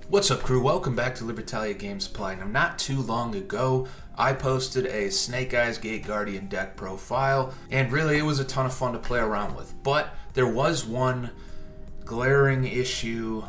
What's up, crew? Welcome back to Libertalia Game Supply. Now, not too long ago, I posted a Snake Eyes Gate Guardian deck profile, and really it was a ton of fun to play around with. But there was one glaring issue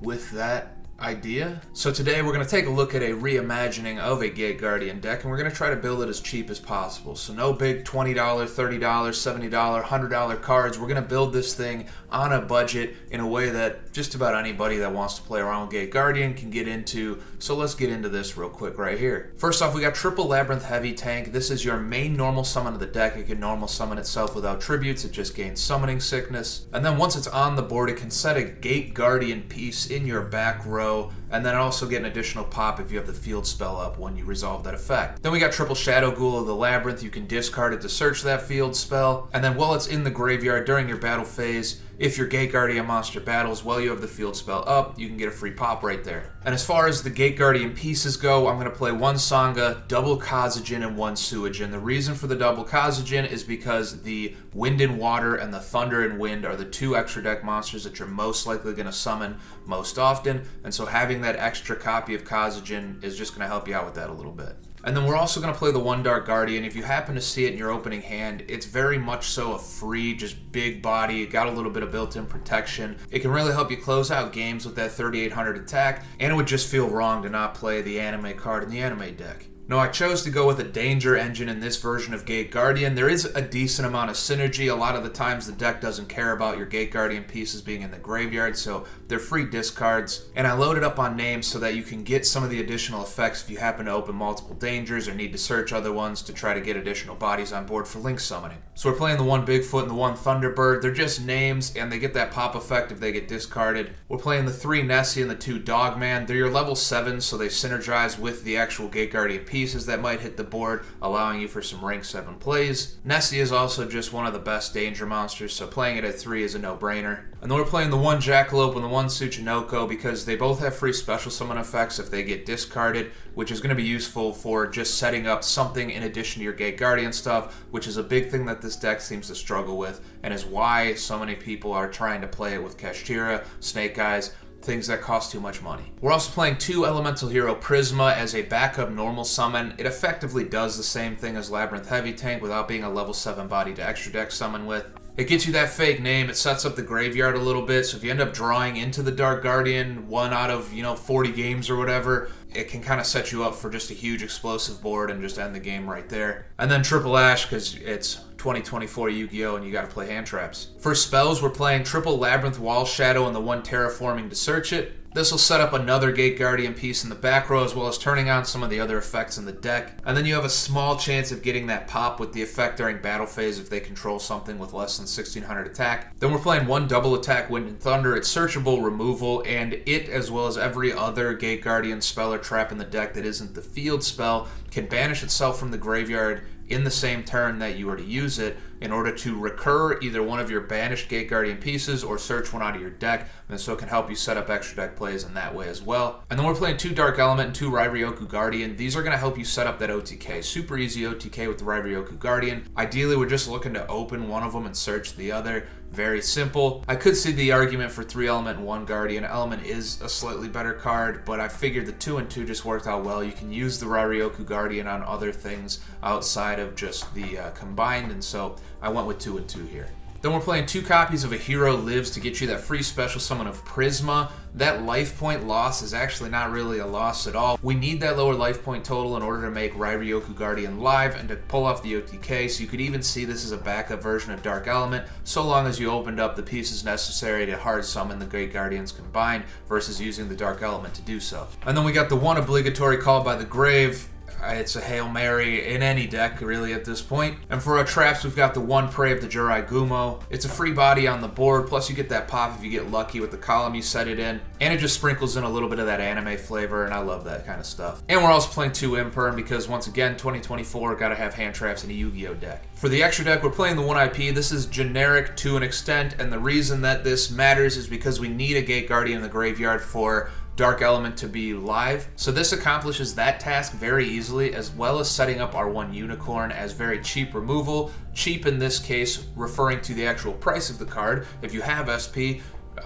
with that idea. So today we're going to take a look at a reimagining of a Gate Guardian deck, and we're going to try to build it as cheap as possible. So no big $20, $30, $70, $100 cards. We're going to build this thing on a budget in a way that just about anybody that wants to play around with Gate Guardian can get into. So let's get into this real quick right here. First off, we got triple Labyrinth Heavy Tank. This is your main normal summon of the deck. It can normal summon itself without tributes. It just gains summoning sickness. And then once it's on the board, it can set a Gate Guardian piece in your back row, and then also get an additional pop if you have the field spell up when you resolve that effect. Then we got triple Shadow Ghoul of the Labyrinth. You can discard it to search that field spell, and then while it's in the graveyard during your battle phase, if your Gate Guardian monster battles while you have the field spell up, you can get a free pop right there. And as far as the Gate Guardian pieces go, I'm going to play one Sangha, double Kazajin, and one Suijin. The reason for the double Kazajin is because the Wind and Water and the Thunder and Wind are the two extra deck monsters that you're most likely going to summon most often, and so having that extra copy of Kazajin is just going to help you out with that a little bit. And then we're also going to play the one Dark Guardian. If you happen to see it in your opening hand, it's very much so a free, just big body. It got a little bit of built-in protection. It can really help you close out games with that 3800 attack, and it would just feel wrong to not play the anime card in the anime deck. Now, I chose to go with a Danger Engine in this version of Gate Guardian. There is a decent amount of synergy. A lot of the times the deck doesn't care about your Gate Guardian pieces being in the graveyard, so they're free discards. And I loaded up on names so that you can get some of the additional effects if you happen to open multiple dangers or need to search other ones to try to get additional bodies on board for link summoning. So we're playing the one Bigfoot and the one Thunderbird. They're just names, and they get that pop effect if they get discarded. We're playing the three Nessie and the two Dogman. They're your level 7, so they synergize with the actual Gate Guardian pieces that might hit the board, allowing you for some rank 7 plays. Nessie is also just one of the best danger monsters, so playing it at 3 is a no-brainer. And then we're playing the one Jackalope and the one Tsuchinoko because they both have free special summon effects if they get discarded, which is going to be useful for just setting up something in addition to your Gate Guardian stuff, which is a big thing that this deck seems to struggle with, and is why so many people are trying to play it with Kashtira, Snake Eyes, things that cost too much money. We're also playing two Elemental Hero Prisma as a backup normal summon. It effectively does the same thing as Labyrinth Heavy Tank without being a level 7 body to extra deck summon with. It gets you that fake name, it sets up the graveyard a little bit, so if you end up drawing into the Dark Guardian 1 out of 40 games or whatever, it can kind of set you up for just a huge explosive board and just end the game right there. And then triple Ash because it's 2024 Yu-Gi-Oh! And you gotta play hand traps. For spells, we're playing triple Labyrinth Wall Shadow and the one Terraforming to search it. This will set up another Gate Guardian piece in the back row as well as turning on some of the other effects in the deck. And then you have a small chance of getting that pop with the effect during battle phase if they control something with less than 1600 attack. Then we're playing one double attack Wind and Thunder. It's searchable removal, and it, as well as every other Gate Guardian spell or trap in the deck that isn't the field spell, can banish itself from the graveyard in the same turn that you were to use it in order to recur either one of your banished Gate Guardian pieces or search one out of your deck, and so it can help you set up extra deck plays in that way as well. And then we're playing two Dark Element and two Rairyoku Guardian. These are going to help you set up that OTK. Super easy OTK with the Rairyoku Guardian. Ideally, we're just looking to open one of them and search the other. Very simple. I could see the argument for 3 Element and 1 Guardian. Element is a slightly better card, but I figured the 2 and 2 just worked out well. You can use the Rairyoku Guardian on other things outside of just the combined, and so I went with 2 and 2 here. Then we're playing two copies of A Hero Lives to get you that free special summon of Prisma. That life point loss is actually not really a loss at all. We need that lower life point total in order to make Rairyoku Guardian live and to pull off the OTK, so you could even see this as a backup version of Dark Element, so long as you opened up the pieces necessary to hard summon the Great Guardians combined versus using the Dark Element to do so. And then we got the one obligatory Call by the Grave. It's a Hail Mary in any deck, really, at this point. And for our traps, we've got the one Prey of the Jirai Gumo. It's a free body on the board, plus you get that pop if you get lucky with the column you set it in. And it just sprinkles in a little bit of that anime flavor, and I love that kind of stuff. And we're also playing 2 Imperm because, once again, 2024, gotta have hand traps in a Yu-Gi-Oh! Deck. For the extra deck, we're playing the 1 IP. This is generic to an extent, and the reason that this matters is because we need a Gate Guardian in the graveyard for Dark Element to be live. So this accomplishes that task very easily, as well as setting up our one Unicorn as very cheap removal. Cheap in this case referring to the actual price of the card. If you have SP,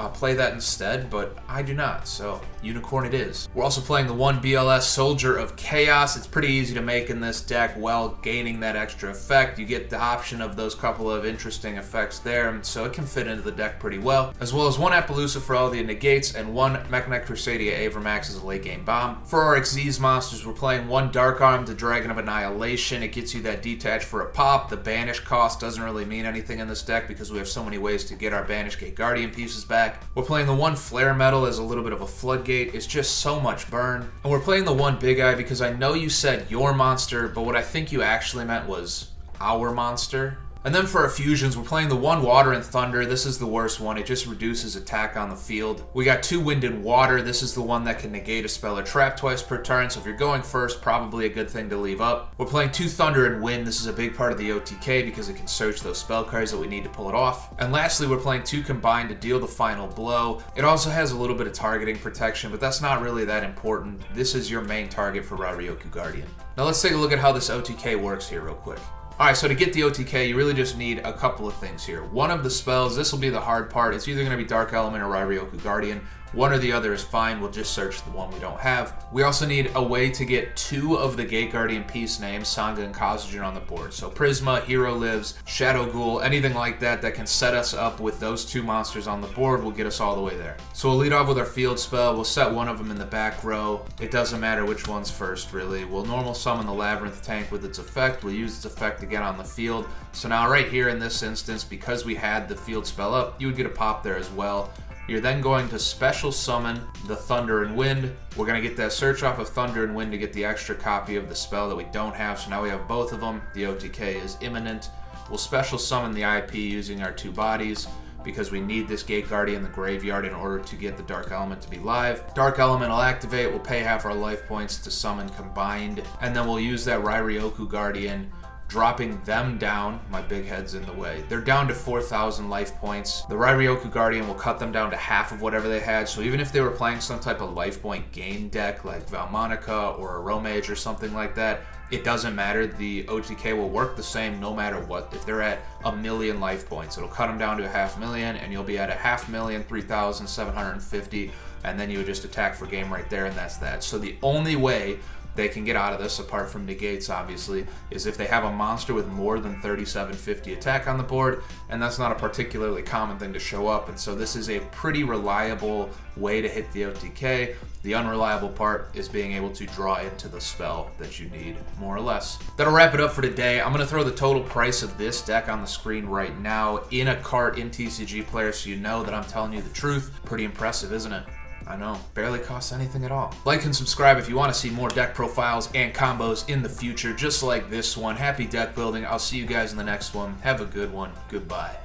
play that instead, but I do not, so Unicorn it is. We're also playing the one BLS Soldier of Chaos. It's pretty easy to make in this deck while gaining that extra effect. You get the option of those couple of interesting effects there, so it can fit into the deck pretty well, as well as one Appaloosa for all the negates and one Mekk-Knight Crusadia Avermax as a late game bomb. For our Xyz monsters, we're playing one Dark Arm, the Dragon of Annihilation. It gets you that detach for a pop. The banish cost doesn't really mean anything in this deck because we have so many ways to get our Banish Gate Guardian pieces back. We're playing the one Flare Metal as a little bit of a floodgate. It's just so much burn. And we're playing the one Big Eye because I know you said your monster, but what I think you actually meant was our monster. And then for our fusions, we're playing the one Water and Thunder. This is the worst one. It just reduces attack on the field. We got two Wind and Water. This is the one that can negate a spell or trap twice per turn. So if you're going first, probably a good thing to leave up. We're playing two Thunder and Wind. This is a big part of the OTK because it can search those spell cards that we need to pull it off. And lastly, we're playing two Combine to deal the final blow. It also has a little bit of targeting protection, but that's not really that important. This is your main target for Rairyoku Guardian. Now let's take a look at how this OTK works here real quick. Alright, so to get the OTK, you really just need a couple of things here. One of the spells, this will be the hard part. It's either going to be Dark Element or Rairyoku Guardian. One or the other is fine. We'll just search the one we don't have. We also need a way to get two of the Gate Guardian piece names, Sangha and Kazujin, on the board. So Prisma, Hero Lives, Shadow Ghoul, anything like that that can set us up with those two monsters on the board will get us all the way there. So we'll lead off with our field spell. We'll set one of them in the back row. It doesn't matter which one's first, really. We'll normal summon the Labyrinth Tank with its effect. We'll use its effect again on the field. So now right here in this instance, because we had the field spell up, you would get a pop there as well. You're then going to special summon the Thunder and Wind. We're going to get that search off of Thunder and Wind to get the extra copy of the spell that we don't have. So now we have both of them. The OTK is imminent. We'll special summon the IP using our two bodies because we need this Gate Guardian in the graveyard in order to get the Dark Element to be live. Dark Element will activate. We'll pay half our life points to summon Combined. And then we'll use that Rairyoku Guardian, dropping them down. My big head's in the way. They're down to 4,000 life points. The Rairyoku Guardian will cut them down to half of whatever they had. So even if they were playing some type of life point gain deck like Valmonica or a Romage or something like that, it doesn't matter. The OTK will work the same no matter what. If they're at 1,000,000 life points, it'll cut them down to 500,000 and you'll be at 500,000, 3,750, and then you would just attack for game right there, and that's that. So the only way they can get out of this, apart from negates obviously, is if they have a monster with more than 3,750 attack on the board, and that's not a particularly common thing to show up, and so this is a pretty reliable way to hit the OTK. The unreliable part is being able to draw into the spell that you need, more or less. That'll wrap it up for today. I'm going to throw the total price of this deck on the screen right now in a cart in TCG Player so you know that I'm telling you the truth. Pretty impressive, isn't it? I know, barely costs anything at all. Like and subscribe if you want to see more deck profiles and combos in the future, just like this one. Happy deck building. I'll see you guys in the next one. Have a good one. Goodbye.